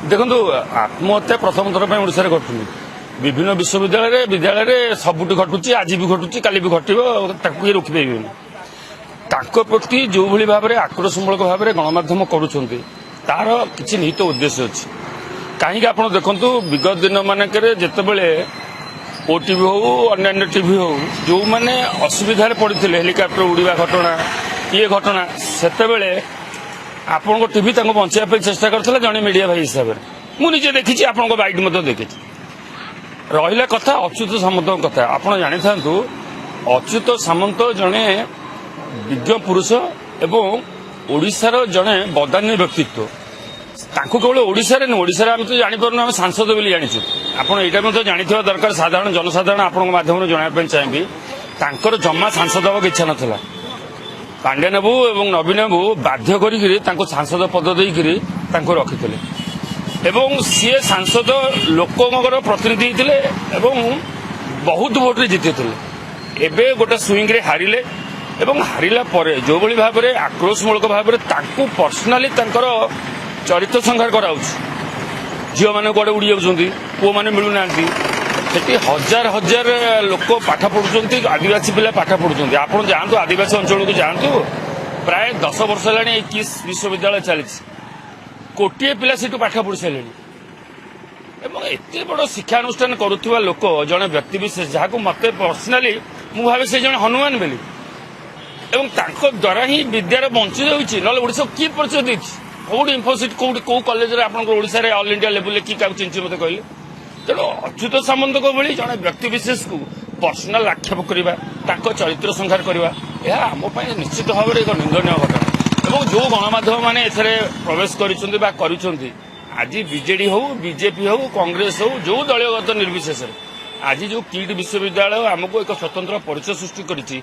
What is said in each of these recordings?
देखो आत्महत्या प्रथम थर ओडिशा घटुनी विभिन्न विद्यालय सबुठ घटुची आज भी घटुची काली भी घटे रोकि प्रति जो भाई भाव में आक्रोशमूलक भाव में गणमाध्यम करुँच तार किसी निहित उद्देश्य अच्छी कहीं आप देखु विगत दिन मानक जितेबले ओटीवी हो अन्य टीवी हो जो मैंने असुविधा पड़े हेलिकप्टर उड़ा घटना ये घटना से आपण टीवी बचाई चेष्टा करता जड़े मीडिया भाई हिसाब से मुझे देखी आपण बाइट देखी रहा कथा अच्युत सामंत कथा आप जानी था अच्युत सामंत जड़े विज्ञ पुरुष एवं ओडिशार जड़े बदान्य व्यक्तित्व केवल ओडिशा ओडिशा आम तो जापर आम सांसद बोली जाचु आपटा जानी दरकार साधारण जनसाधारण आपण माध्यम जनापी चाहिए तांकर जमा सांसद हाँ इच्छा नाला पांड्यान बाबू और नवीन बाबू बाध्य कर सांसद पद देकर रखी एवं सी सांसद लोकर प्रतिनिधि थे बहुत भोट्रे जीति एवं गोटे स्विंग हारिले एवं हारिला परे जो भाई भाव में आक्रोशमूलक भाव में पर्सनाली चरित्र संहार कराऊ झील मैंने कड़े उड़ी जाऊँगी पुओ मैंने मिलूना सेठी हजार हजार लोक पाठ पढ़ुं आदिवासी पिला पाठ पढ़ुं आप जातु आदिवासी अंचल को जातु प्राय 10 वर्ष है किस विश्वविद्यालय चली कोटे पिला से पाठ पढ़ी सारे एत बड़ शिक्षानुष्ठान करुवा लोक जड़े व्यक्ति विशेष जहाँ मत पर्सनाली मुझे भावे से जड़े हनुमान बोली द्वारा ही विद्यार बंची जाऊँगी ना ओडिशा किए परिचय देती कौटी इन्फोसिट कौटी कौ college Odisha all India level किए क्या चिंची मत कहले तेणु अच्युत सामंत भली जड़े व्यक्ति विशेष को पर्सनाल आक्षेप करवा चरित्र संहार करवा यह आम निश्चित भाव में एक निंदनीय घटना और जो गणमाध्यम मैंने प्रवेश कर आज बीजेडी हो बीजेपी हो कांग्रेस हो जो दलगत निर्विशेष आज जो किट विश्वविद्यालय आमको एक स्वतंत्र परिचय सृष्टि करिछी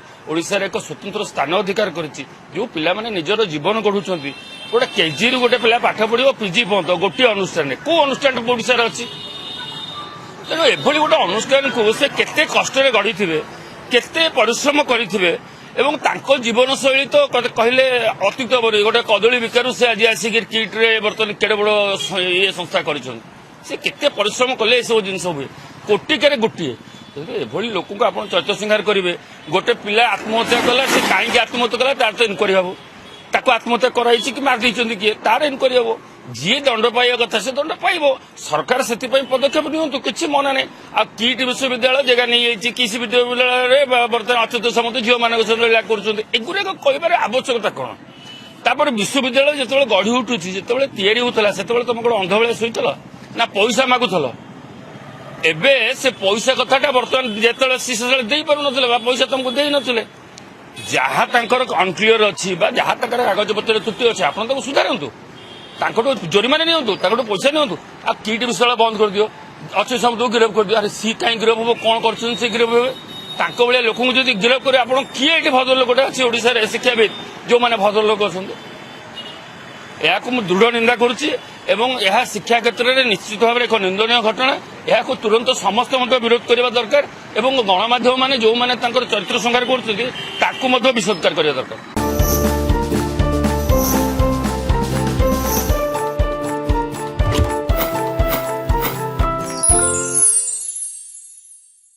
एक स्वतंत्र स्थान अधिकार करिछी जो पिला माने निजर जीवन गढ़ुछंती गोटे केजी गोटे पिला पाठ पढ़िबो पीजी पर्यंत गोटे अनुष्ठान को अनुष्ठान ओडिशा रे अछि तेणु एभली गोटे अनुष्ठान को से केते कष्ट गढ़ी केते परिश्रम करिथिबे एवं तांको जीवन शैली तो कहले अतीत बरी गोटे कदली विकारु से आज आसिक किट रे बर्तमान केड़े बड़ ये संस्था करिछन से केते परिश्रम कले सब जिनस हुए कोटिकार गोटे एभली लोक को आप चरित्र संहार करेंगे गोटे पिला आत्महत्या कला से कहीं आत्महत्या कला तार तो इनक्वारी हम ताको आत्महत्या कराई कि मार देते किए तार इनक्वारी हम जी दंड पाइबा कथा से दंड पाइब सरकार से पदक्षेप नियंतु किसी मना नहीं आ किट विश्वविद्यालय जगह नहीं किस विश्वविद्यालय बर्तमान अच्युत सामंत झील मान करुगुराक कह आवश्यकता कौन तापर विश्वविद्यालय जो गढ़ी उठू जो या होता से तुम कौन अंध भाया शुल ना पैसा मागुल एबे से पैसा कथाटा बर्तमान जो सी दे पार ना पैसा तुमको दे नथिले जहाँ अनक्लीयर अच्छी जहाँ कागज पत्र त्रुटि अच्छी आप सुधारतु जोरिमाना नियंतु पैसा नियंतु आ किट विश्वविद्यालय बंद कर दियो अच्छे सब गिरफ कर दियो अरे सी कहीं गिरफ हम कौन कर गिरफ हे लोक गिरफ कर आप किए भद्र लोकटा अच्छी ओडिशा शिक्षाविद जो मैंने भद्र लोक अच्छा यह दृढ़ निंदा करुच्ची यह शिक्षा क्षेत्र में निश्चित भाव में एक निंदनीय घटना यह तुरंत समस्त विरोध करने दरकार और गणमाध्यम मैंने जो मैंने चरित्र संहार कर विषोदकार करने दरकार।